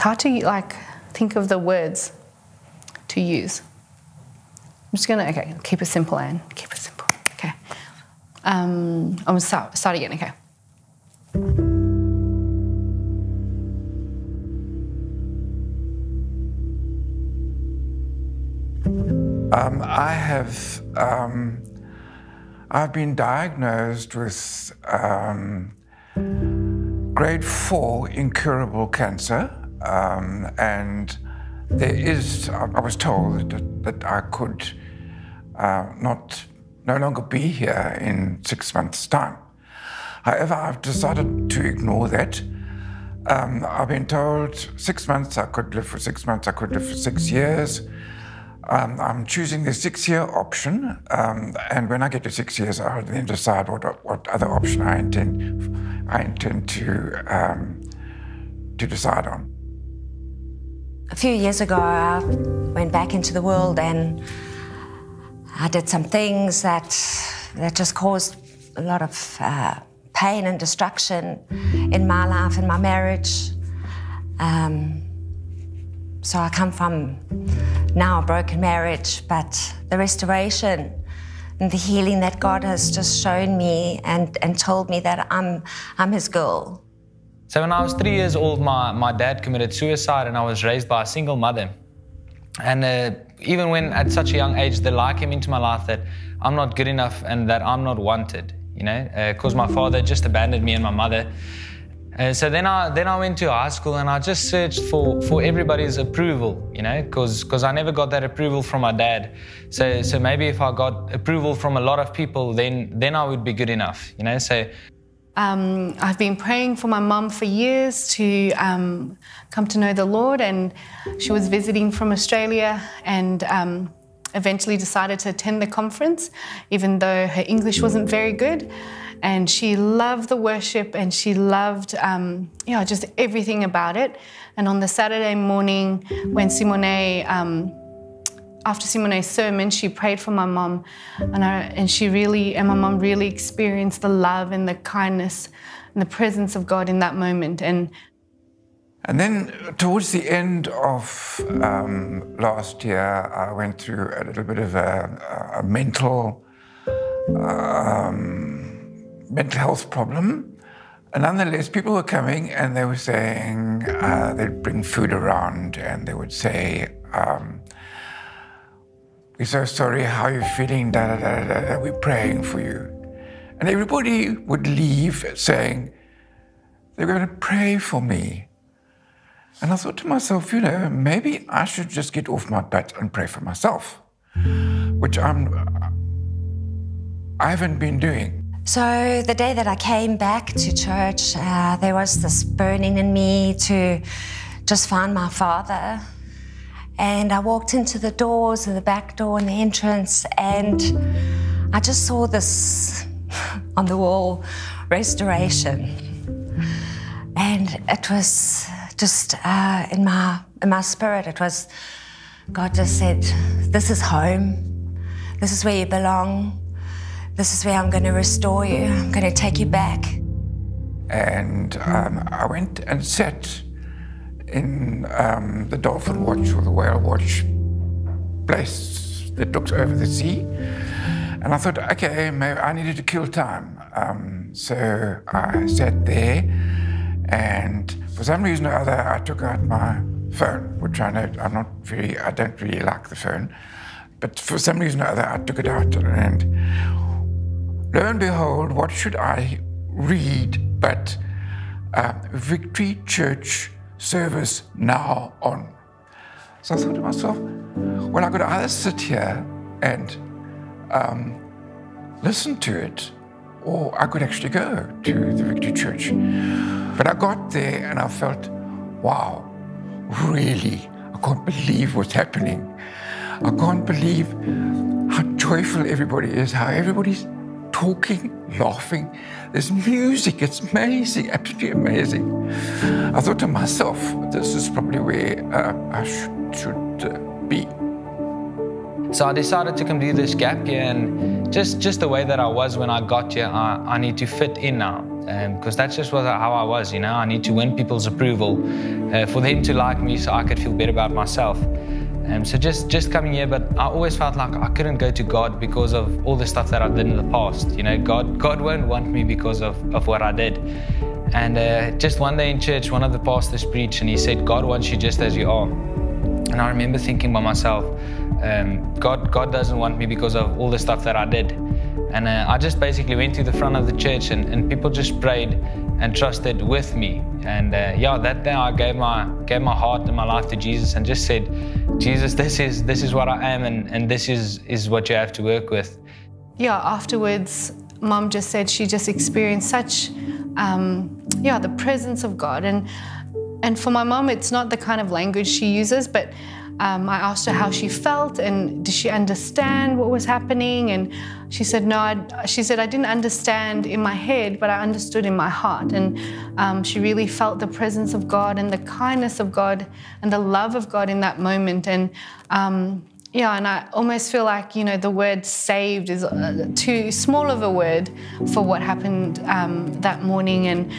hard to like think of the words to use. I'm just gonna, okay, keep it simple, Anne. Keep it simple. Okay. I'm gonna start again, okay. I've been diagnosed with grade 4 incurable cancer, and I was told that I could no longer be here in 6 months' time. However, I've decided to ignore that. I've been told 6 months, I could live for 6 months, I could live for 6 years. I'm choosing the 6-year option, and when I get to 6 years, I'll then decide what other option I intend to decide on. A few years ago, I went back into the world and I did some things that just caused a lot of pain and destruction in my life, in my marriage. So I come from now a broken marriage, but the restoration and the healing that God has just shown me and told me that I'm his girl. So when I was 3 years old, my dad committed suicide, and I was raised by a single mother. And even when at such a young age, the lie came into my life that I'm not good enough and that I'm not wanted, you know, because my father just abandoned me and my mother. So then I went to high school and I just searched for everybody's approval, you know, because I never got that approval from my dad. So maybe if I got approval from a lot of people, then I would be good enough, you know. So I've been praying for my mum for years to come to know the Lord, and she was visiting from Australia and eventually decided to attend the conference, even though her English wasn't very good. And she loved the worship and she loved, just everything about it. And on the Saturday morning when after Simone's sermon, she prayed for my mum, and my mum really experienced the love and the kindness and the presence of God in that moment. And then towards the end of last year, I went through a little bit of a mental health problem. And nonetheless, people were coming and they were saying, they'd bring food around and they would say, we're so sorry, how are you feeling, we're praying for you. And everybody would leave saying, they're going to pray for me. And I thought to myself, you know, maybe I should just get off my butt and pray for myself, which I haven't been doing. So the day that I came back to church, there was this burning in me to just find my father. And I walked into the doors, the back door and the entrance, and I just saw this on the wall, restoration. And it was just in my spirit, it was, God just said, this is home. This is where you belong. This is where I'm going to restore you. I'm going to take you back. And I went and sat in the Dolphin Watch or the Whale Watch place that looks over the sea. And I thought, okay, maybe I needed to kill time. So I sat there, and for some reason or other, I took out my phone, which I know I don't really like the phone. But for some reason or other, I took it out, and lo and behold, what should I read but Victory Church service now on. So I thought to myself, well, I could either sit here and listen to it, or I could actually go to the Victory Church. But I got there and I felt, wow, really, I can't believe what's happening. I can't believe how joyful everybody is, how everybody's talking, laughing. There's music, it's amazing, absolutely amazing. I thought to myself, this is probably where I should be. So I decided to come do this gap year, and just the way that I was when I got here, I need to fit in now. because that's just how I was, you know. I need to win people's approval for them to like me so I could feel better about myself. So just coming here, but I always felt like I couldn't go to God because of all the stuff that I did in the past. You know, God won't want me because of what I did. And just one day in church, one of the pastors preached and he said, God wants you just as you are. And I remember thinking by myself, God doesn't want me because of all the stuff that I did. And I just basically went to the front of the church and people just prayed and trusted with me. And yeah, that day I gave my heart and my life to Jesus and just said, Jesus, this is what I am, and this is what you have to work with. Yeah, afterwards, Mum just said she just experienced such, the presence of God. And for my mum, it's not the kind of language she uses, but I asked her how she felt and did she understand what was happening, and she said no. She said I didn't understand in my head, but I understood in my heart, and she really felt the presence of God and the kindness of God and the love of God in that moment. And and I almost feel like, you know, the word saved is too small of a word for what happened that morning. And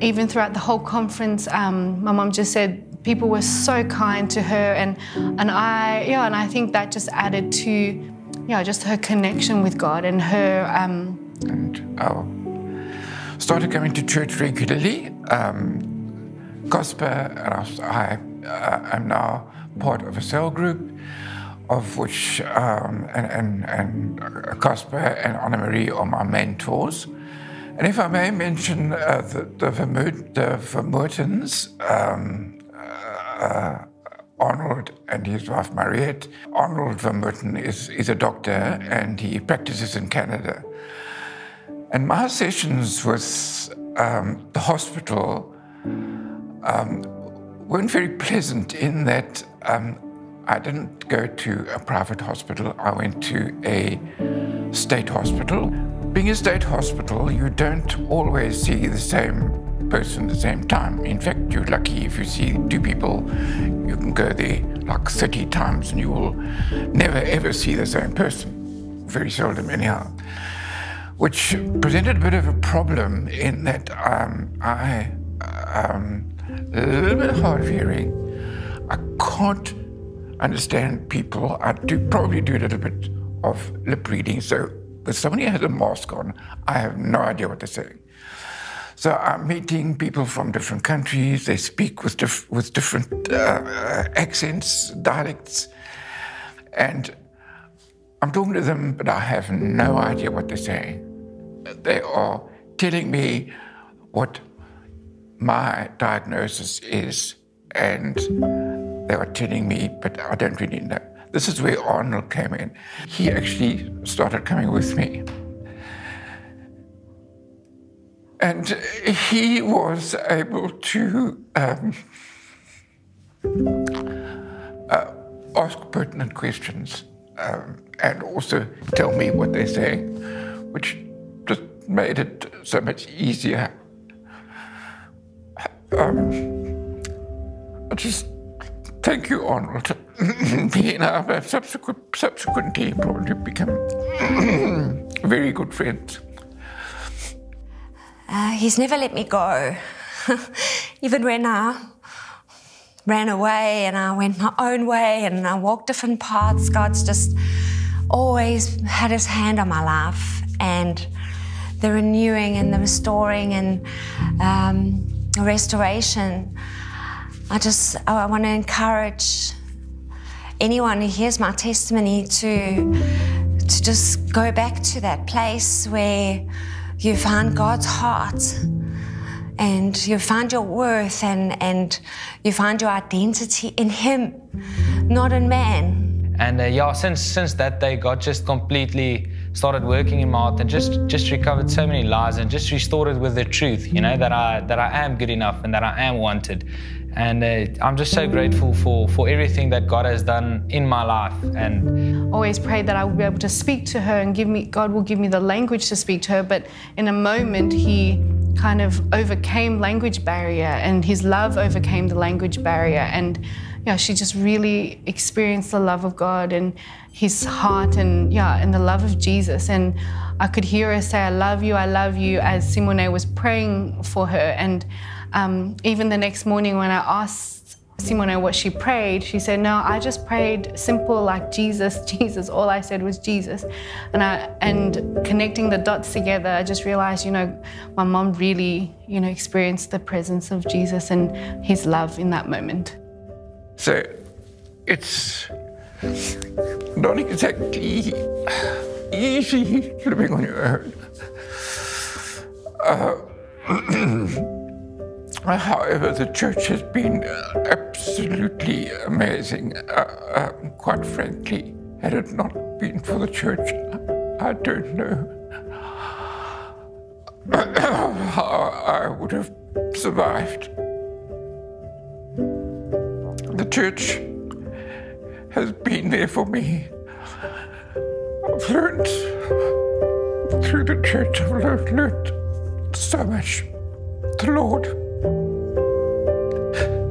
even throughout the whole conference, my mum just said people were so kind to her, and I think that just added to, just her connection with God and her. And I started coming to church regularly. Gosper and I am now part of a cell group, of which and Gosper and Anna Marie are my mentors. And if I may mention the Vermoetens, Arnold and his wife Mariette. Arnold Vermoeten is a doctor and he practices in Canada. And my sessions with the hospital weren't very pleasant in that I didn't go to a private hospital. I went to a state hospital. Being a state hospital, you don't always see the same person at the same time. In fact, you're lucky if you see two people. You can go there like 30 times and you will never ever see the same person. Very seldom anyhow. Which presented a bit of a problem in that I a little bit hard of hearing. I can't understand people. I probably do a little bit of lip reading. So if somebody has a mask on, I have no idea what they're saying. So I'm meeting people from different countries. They speak with different accents, dialects, and I'm talking to them, but I have no idea what they're saying. They are telling me what my diagnosis is, and they are telling me, but I don't really know. This is where Arnold came in. He actually started coming with me. And he was able to ask pertinent questions and also tell me what they're saying, which just made it so much easier. Just thank you, Arnold. He and I have subsequently probably become very good friends. He's never let me go. Even when I ran away and I went my own way and I walked different paths, God's just always had his hand on my life, and the renewing and the restoring and the restoration. I want to encourage anyone who hears my testimony to just go back to that place where you find God's heart and you find your worth and you find your identity in him, not in man. And since that day, God just completely started working in my heart and just recovered so many lives and just restored it with the truth, you know, that I am good enough and that I am wanted. And I'm just so grateful for everything that God has done in my life. And always prayed that I would be able to speak to her and God will give me the language to speak to her. But in a moment, he kind of overcame language barrier, and his love overcame the language barrier. And she just really experienced the love of God and his heart and the love of Jesus. And I could hear her say, I love you, as Simone was praying for her. And even the next morning when I asked Simone what she prayed, she said, no, I just prayed simple, like Jesus, Jesus. All I said was Jesus. And connecting the dots together, I just realized, my mom really, experienced the presence of Jesus and his love in that moment. So it's not exactly easy living on your own. However, the church has been absolutely amazing. Quite frankly, had it not been for the church, I don't know how I would have survived. The church has been there for me. I've learned through the church, I've learned so much. The Lord,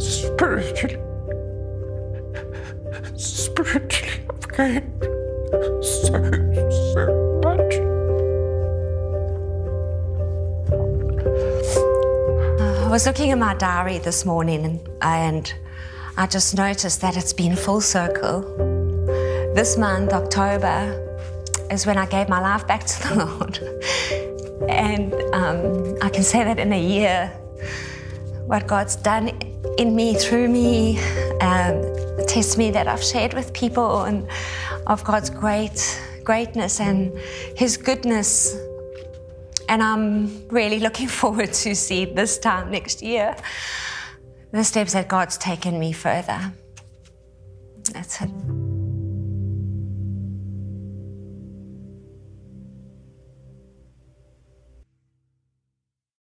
spiritually, I've gained so much. I was looking at my diary this morning and I just noticed that it's been full circle. This month, October, is when I gave my life back to the Lord. And I can say that in a year, what God's done in me, through me, the testimony that I've shared with people and of God's greatness and his goodness. And I'm really looking forward to see this time next year, the steps that God's taken me further. That's it.